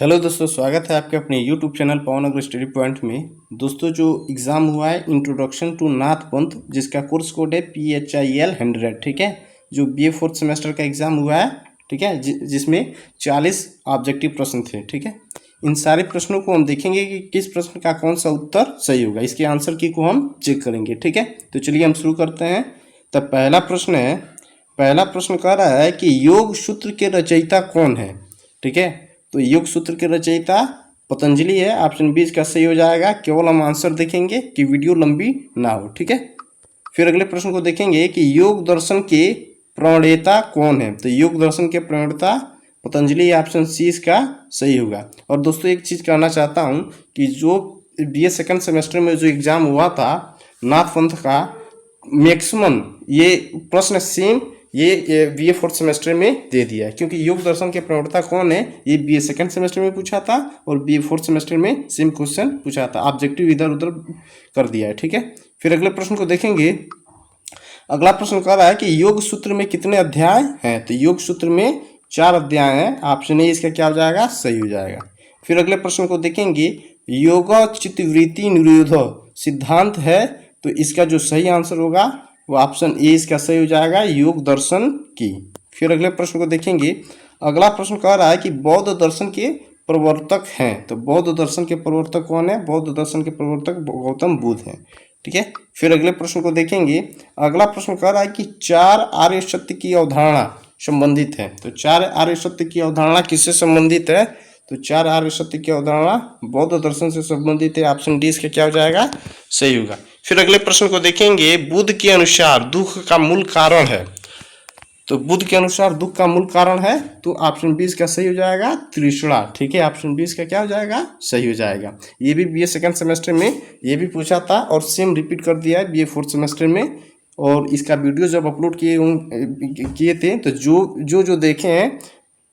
Hello दोस्तों, स्वागत है आपके अपने यूट्यूब चैनल पवन अग्र स्टडी पॉइंट में। दोस्तों, जो एग्ज़ाम हुआ है इंट्रोडक्शन टू नाथ पंथ, जिसका कोर्स कोड है PHIL 100, ठीक है। जो BA फोर्थ सेमेस्टर का एग्ज़ाम हुआ है, ठीक है, जिसमें 40 ऑब्जेक्टिव प्रश्न थे, ठीक है। इन सारे प्रश्नों को हम देखेंगे कि किस प्रश्न का कौन सा उत्तर सही होगा। इसके आंसर की को हम चेक करेंगे, ठीक है। तो चलिए हम शुरू करते हैं। तो पहला प्रश्न कह रहा है कि योग सूत्र के रचयिता कौन है, ठीक है। तो योग सूत्र के रचयिता पतंजलि है। ऑप्शन बी इसका सही हो जाएगा। केवल हम आंसर देखेंगे कि वीडियो लंबी ना हो, ठीक है। फिर अगले प्रश्न को देखेंगे कि योग दर्शन के प्रणेता कौन है। तो योग दर्शन के प्रणेता पतंजलि, ऑप्शन सी इसका सही होगा। और दोस्तों, एक चीज़ कहना चाहता हूँ कि जो BA सेकंड सेमेस्टर में जो एग्ज़ाम हुआ था नाथ पंथ का, मैक्सिमम ये प्रश्न सेम ये BA फोर्थ सेमेस्टर में दे दिया है, क्योंकि योग दर्शन के प्रणेता कौन है ये BA सेकंड सेमेस्टर में पूछा था और BA फोर्थ सेमेस्टर में सेम क्वेश्चन पूछा था। ऑब्जेक्टिव इधर उधर कर दिया है, ठीक है। फिर अगले प्रश्न को देखेंगे। अगला प्रश्न कह रहा है कि योग सूत्र में कितने अध्याय हैं। तो योग सूत्र में 4 अध्याय हैं। ऑप्शन ए इसका क्या हो जाएगा, सही हो जाएगा। फिर अगले प्रश्न को देखेंगे। योग चित्तवृत्ति निरोध सिद्धांत है, तो इसका जो सही आंसर होगा वो ऑप्शन ए इसका सही हो जाएगा, योग दर्शन की। फिर अगले प्रश्न को देखेंगे। अगला प्रश्न कह रहा है कि बौद्ध दर्शन के प्रवर्तक हैं। तो बौद्ध दर्शन के प्रवर्तक कौन है। बौद्ध दर्शन के प्रवर्तक गौतम बुद्ध हैं, ठीक है। फिर अगले प्रश्न को देखेंगे। अगला प्रश्न कह रहा है कि 4 आर्य सत्य की अवधारणा संबंधित है। तो 4 आर्य सत्य की अवधारणा किससे संबंधित है। तो 4 आर्य सत्य की अवधारणा बौद्ध दर्शन से संबंधित है। ऑप्शन डी इसका क्या हो जाएगा, सही होगा। फिर अगले प्रश्न को देखेंगे। बुद्ध के अनुसार दुख का मूल कारण है। तो बुद्ध के अनुसार दुख का मूल कारण है, तो ऑप्शन बी इसका सही हो जाएगा, तृष्णा, ठीक है। ऑप्शन बी इसका क्या हो जाएगा, सही हो जाएगा। ये भी BA सेकंड सेमेस्टर में ये भी पूछा था और सेम रिपीट कर दिया है BA फोर्थ सेमेस्टर में। और इसका वीडियो जब अपलोड किए थे तो जो देखे हैं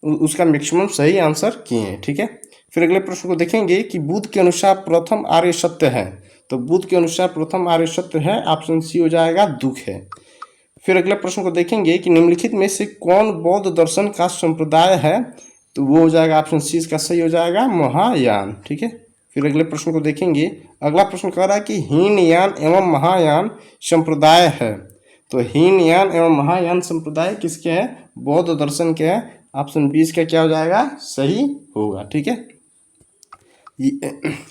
उसका मैक्सिमम सही आंसर किए हैं, ठीक है। फिर अगले प्रश्न को देखेंगे कि बुद्ध के अनुसार प्रथम आर्य सत्य है। तो बुद्ध के अनुसार प्रथम आर्य सत्य है, ऑप्शन सी हो जाएगा, दुख है। फिर अगले प्रश्न को देखेंगे कि निम्नलिखित में से कौन बौद्ध दर्शन का संप्रदाय है। तो वो हो जाएगा ऑप्शन सी इसका सही हो जाएगा, महायान, ठीक है। फिर अगले प्रश्न को देखेंगे। अगला प्रश्न कह रहा है कि हीनयान एवं महायान संप्रदाय है। तो हीनयान एवं महायान संप्रदाय किसके हैं, बौद्ध दर्शन के हैं। ऑप्शन बी इसका क्या हो जाएगा, सही होगा, ठीक है।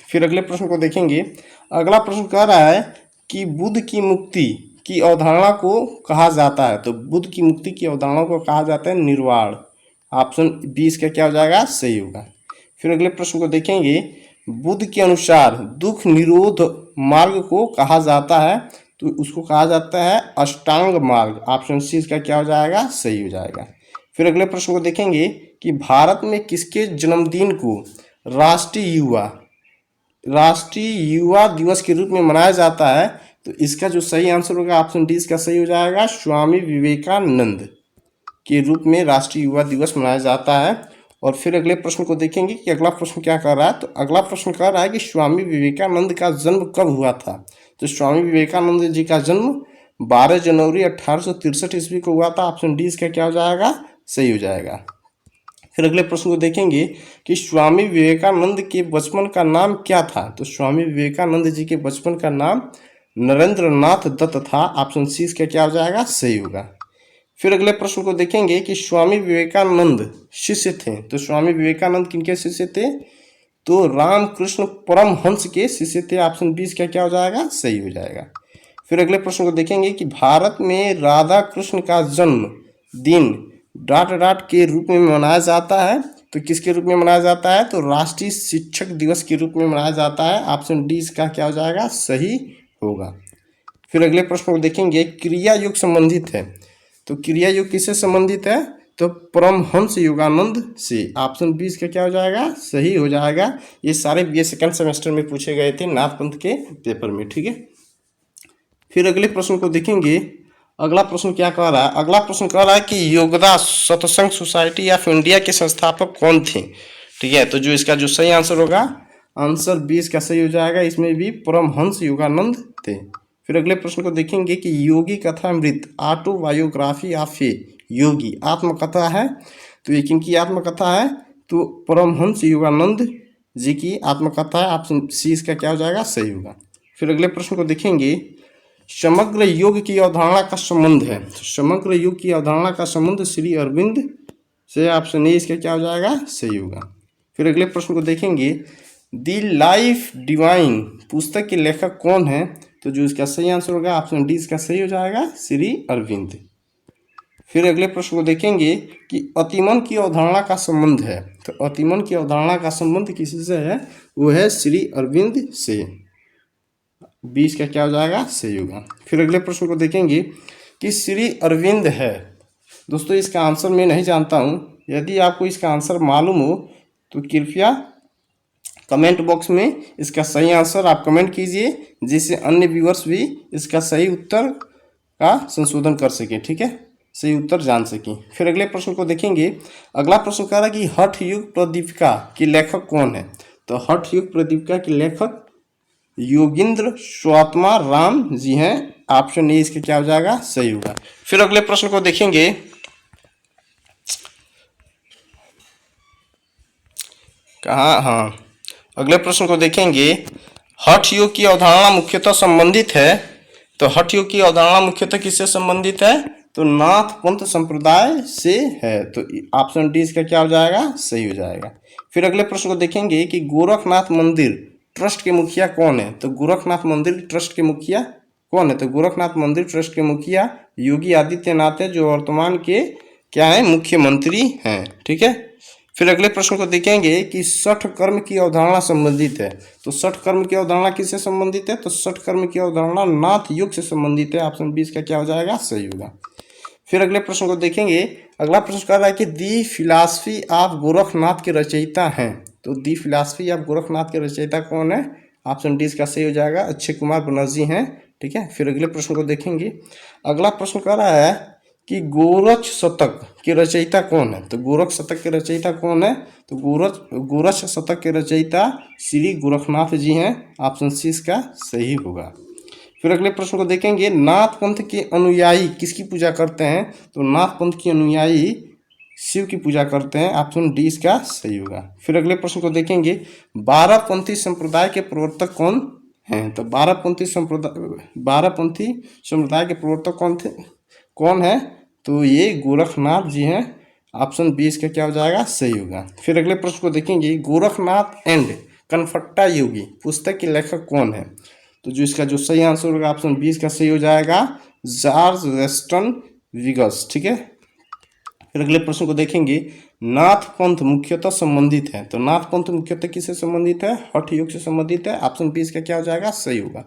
फिर अगले प्रश्न को देखेंगे। अगला प्रश्न कह रहा है कि बुद्ध की मुक्ति की अवधारणा को कहा जाता है। तो बुद्ध की मुक्ति की अवधारणा को कहा जाता है निर्वाण। ऑप्शन बी इसका क्या हो जाएगा, सही होगा। फिर अगले प्रश्न को देखेंगे। बुद्ध के अनुसार दुख निरोध मार्ग को कहा जाता है। तो उसको कहा जाता है अष्टांग मार्ग। ऑप्शन सी इसका क्या हो जाएगा, सही हो जाएगा। फिर अगले प्रश्न को देखेंगे कि भारत में किसके जन्मदिन को राष्ट्रीय युवा दिवस के रूप में मनाया जाता है। तो इसका जो सही आंसर होगा, ऑप्शन डी इसका सही हो जाएगा, स्वामी विवेकानंद के रूप में राष्ट्रीय युवा दिवस मनाया जाता है। और फिर अगले प्रश्न को देखेंगे कि अगला प्रश्न क्या कर रहा है। तो अगला प्रश्न कह रहा है कि स्वामी विवेकानंद का जन्म कब हुआ था। तो स्वामी विवेकानंद जी का जन्म 12 जनवरी 1863 ईस्वी को हुआ था। ऑप्शन डी इसका क्या हो जाएगा, सही हो जाएगा। फिर अगले प्रश्न को देखेंगे कि स्वामी विवेकानंद के बचपन का नाम क्या था। तो स्वामी विवेकानंद जी के बचपन का नाम नरेंद्र नाथ दत्त था। ऑप्शन सी इसका क्या हो जाएगा, सही होगा। फिर अगले प्रश्न को देखेंगे कि स्वामी विवेकानंद शिष्य थे। तो स्वामी विवेकानंद किनके शिष्य थे। तो रामकृष्ण परमहंस के शिष्य थे। ऑप्शन बी इसका क्या हो जाएगा, सही हो जाएगा। फिर अगले प्रश्न को देखेंगे कि भारत में राधा कृष्ण का जन्म दिन ... के रूप में मनाया जाता है। तो किसके रूप में मनाया जाता है। तो राष्ट्रीय शिक्षक दिवस के रूप में मनाया जाता है। ऑप्शन डी इसका क्या हो जाएगा, सही होगा। फिर अगले प्रश्न को देखेंगे। क्रिया योग संबंधित है। तो क्रिया योग किससे संबंधित है। तो परमहंस योगानंद से। ऑप्शन बी इसका क्या हो जाएगा, सही हो जाएगा। ये सारे BA सेकंड सेमेस्टर में पूछे गए थे नाथ पंथ के पेपर में, ठीक है। फिर अगले प्रश्न को देखेंगे। अगला प्रश्न क्या कह रहा है। अगला प्रश्न कह रहा है कि योगदा सत्संग सोसाइटी ऑफ इंडिया के संस्थापक कौन थे, ठीक है। तो जो इसका जो सही आंसर होगा, आंसर 20 का सही हो जाएगा। इसमें भी परमहंस योगानंद थे। फिर अगले प्रश्न को देखेंगे कि योगी कथामृत ऑटोबायोग्राफी ऑफ ए योगी आत्मकथा है। तो ये किनकी आत्मकथा है। तो परमहंस योगानंद जी की आत्मकथा है। ऑप्शन सी इसका क्या हो जाएगा, सही होगा। फिर अगले प्रश्न को देखेंगे, समग्र योग की अवधारणा का संबंध है। तो समग्र योग की अवधारणा का संबंध श्री अरविंद से। ऑप्शन ए इसका क्या हो जाएगा, सही होगा। फिर अगले प्रश्न को देखेंगे, दी लाइफ डिवाइन पुस्तक के लेखक कौन है। तो जो इसका सही आंसर होगा ऑप्शन डी इसका सही हो जाएगा, श्री अरविंद। फिर अगले प्रश्न को देखेंगे कि अतिमन की अवधारणा का संबंध है। तो अतिमन की अवधारणा का संबंध किसी से है, वो है श्री अरविंद से। 20 का क्या हो जाएगा, सही होगा। फिर अगले प्रश्न को देखेंगे कि श्री अरविंद है। दोस्तों इसका आंसर मैं नहीं जानता हूँ, यदि आपको इसका आंसर मालूम हो तो कृपया कमेंट बॉक्स में इसका सही आंसर आप कमेंट कीजिए, जिससे अन्य व्यूअर्स भी इसका सही उत्तर का संशोधन कर सके, ठीक है, सही उत्तर जान सकें। फिर अगले प्रश्न को देखेंगे। अगला प्रश्न कह रहा है कि हठ युग प्रदीपिका की लेखक कौन है। तो हठ युग प्रदीपिका के लेखक योगींद्र स्वात्मा राम जी हैं। ऑप्शन ए इसका क्या हो जाएगा, सही होगा। फिर अगले प्रश्न को देखेंगे, अगले प्रश्न को देखेंगे, हठ योग की अवधारणा मुख्यतः संबंधित है। तो हठ योग की अवधारणा मुख्यतः किससे संबंधित है, तो नाथ पंथ संप्रदाय से है। तो ऑप्शन डी इसका क्या हो जाएगा, सही हो जाएगा। फिर अगले प्रश्न को देखेंगे कि गोरखनाथ मंदिर ट्रस्ट के मुखिया कौन है। तो गोरखनाथ मंदिर ट्रस्ट के मुखिया कौन है। तो गोरखनाथ मंदिर ट्रस्ट के मुखिया योगी आदित्यनाथ है, जो वर्तमान के क्या है, मुख्यमंत्री हैं, ठीक है। फिर अगले प्रश्न को देखेंगे कि षठ कर्म की अवधारणा संबंधित है। तो षठ कर्म की अवधारणा किससे संबंधित है, तो षठ कर्म की अवधारणा नाथ योग से संबंधित है। ऑप्शन 20 का क्या हो जाएगा, सही होगा। फिर अगले प्रश्न को देखेंगे। अगला प्रश्न कह रहा है कि दी फिलॉसफी ऑफ गोरखनाथ के रचयिता हैं। तो दी फिलॉसफी ऑफ गोरखनाथ के रचयिता कौन है, ऑप्शन डी इसका सही हो जाएगा, अक्षय कुमार बनर्जी हैं, ठीक है। फिर अगले प्रश्न को देखेंगे। अगला प्रश्न कह रहा है कि गोरख शतक के रचयिता कौन है। तो गोरख शतक के रचयिता कौन है, तो गोरख शतक के रचयिता श्री गोरखनाथ जी हैं। ऑप्शन सी इसका सही होगा। फिर अगले प्रश्न को देखेंगे, नाथ पंथ के अनुयायी किसकी पूजा करते हैं। तो नाथ पंथ के अनुयायी शिव की पूजा करते हैं। ऑप्शन डी इसका सही होगा। फिर अगले प्रश्न को देखेंगे, 12पंथी संप्रदाय के प्रवर्तक कौन हैं। तो 12पंथी संप्रदाय के प्रवर्तक कौन है, तो ये गोरखनाथ जी हैं। ऑप्शन बी इसका क्या हो जाएगा, सही होगा। फिर अगले प्रश्न को देखेंगे, गोरखनाथ एंड कनफट्टा योगी पुस्तक के लेखक कौन है। तो जो इसका जो सही आंसर होगा ऑप्शन 20 का सही हो जाएगा, जॉर्ज वेस्टन विगस, ठीक है। फिर अगले प्रश्न को देखेंगे, नाथ पंथ मुख्यतः संबंधित है। तो नाथ पंथ मुख्यतः किससे संबंधित है, हठ योग से संबंधित है। ऑप्शन 20 का क्या हो जाएगा, सही होगा।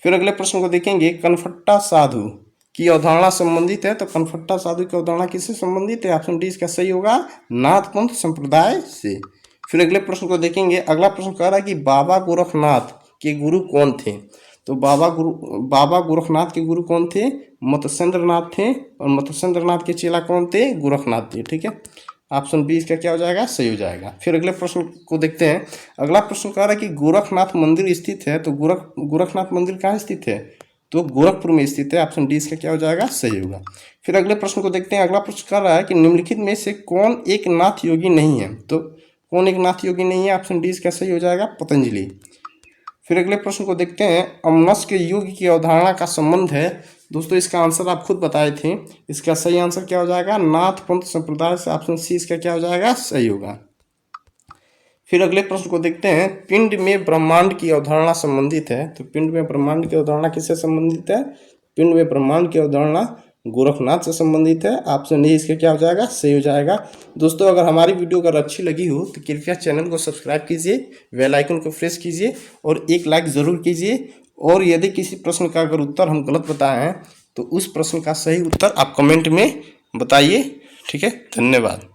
फिर अगले प्रश्न को देखेंगे, कनफट्टा साधु की अवधारणा संबंधित है। तो कनफट्टा साधु की अवधारणा किससे संबंधित है, ऑप्शन डी इसका सही होगा, नाथ पंथ संप्रदाय से। फिर अगले प्रश्न को देखेंगे। अगला प्रश्न कह रहा है कि बाबा गोरखनाथ के गुरु कौन थे। तो बाबा गोरखनाथ के गुरु कौन थे, मत्स्येंद्रनाथ थे, और मत्स्येंद्रनाथ के चेला कौन थे, गोरखनाथ थे, ठीक है। ऑप्शन बी इसका क्या हो जाएगा, सही हो जाएगा। फिर अगले प्रश्न को देखते हैं। अगला प्रश्न कह रहा है कि गोरखनाथ मंदिर स्थित है। तो गोरखनाथ मंदिर कहाँ स्थित है, तो गोरखपुर में स्थित है। ऑप्शन डी इसका क्या हो जाएगा, सही होगा। फिर अगले प्रश्न को देखते हैं। अगला प्रश्न कर रहा है कि निम्नलिखित में से कौन एक नाथ योगी नहीं है। तो कौन एक नाथ योगी नहीं है, ऑप्शन डी इसका सही हो जाएगा, पतंजलि। फिर अगले प्रश्न को देखते हैं, अमनस्क योग की अवधारणा का संबंध है। दोस्तों इसका आंसर आप खुद बताए थे, इसका सही आंसर क्या हो जाएगा, नाथ पंथ संप्रदाय से। ऑप्शन सी इसका क्या हो जाएगा, सही होगा। फिर अगले प्रश्न को देखते हैं, पिंड में ब्रह्मांड की अवधारणा संबंधित है। तो पिंड में ब्रह्मांड की अवधारणा किससे संबंधित है, पिंड में ब्रह्मांड की अवधारणा गोरखनाथ से संबंधित है। ऑप्शन ए इसका क्या हो जाएगा, सही हो जाएगा। दोस्तों अगर हमारी वीडियो अगर अच्छी लगी हो तो कृपया चैनल को सब्सक्राइब कीजिए, बेल आइकन को प्रेस कीजिए और एक लाइक ज़रूर कीजिए। और यदि किसी प्रश्न का अगर उत्तर हम गलत बताए हैं तो उस प्रश्न का सही उत्तर आप कमेंट में बताइए, ठीक है। धन्यवाद।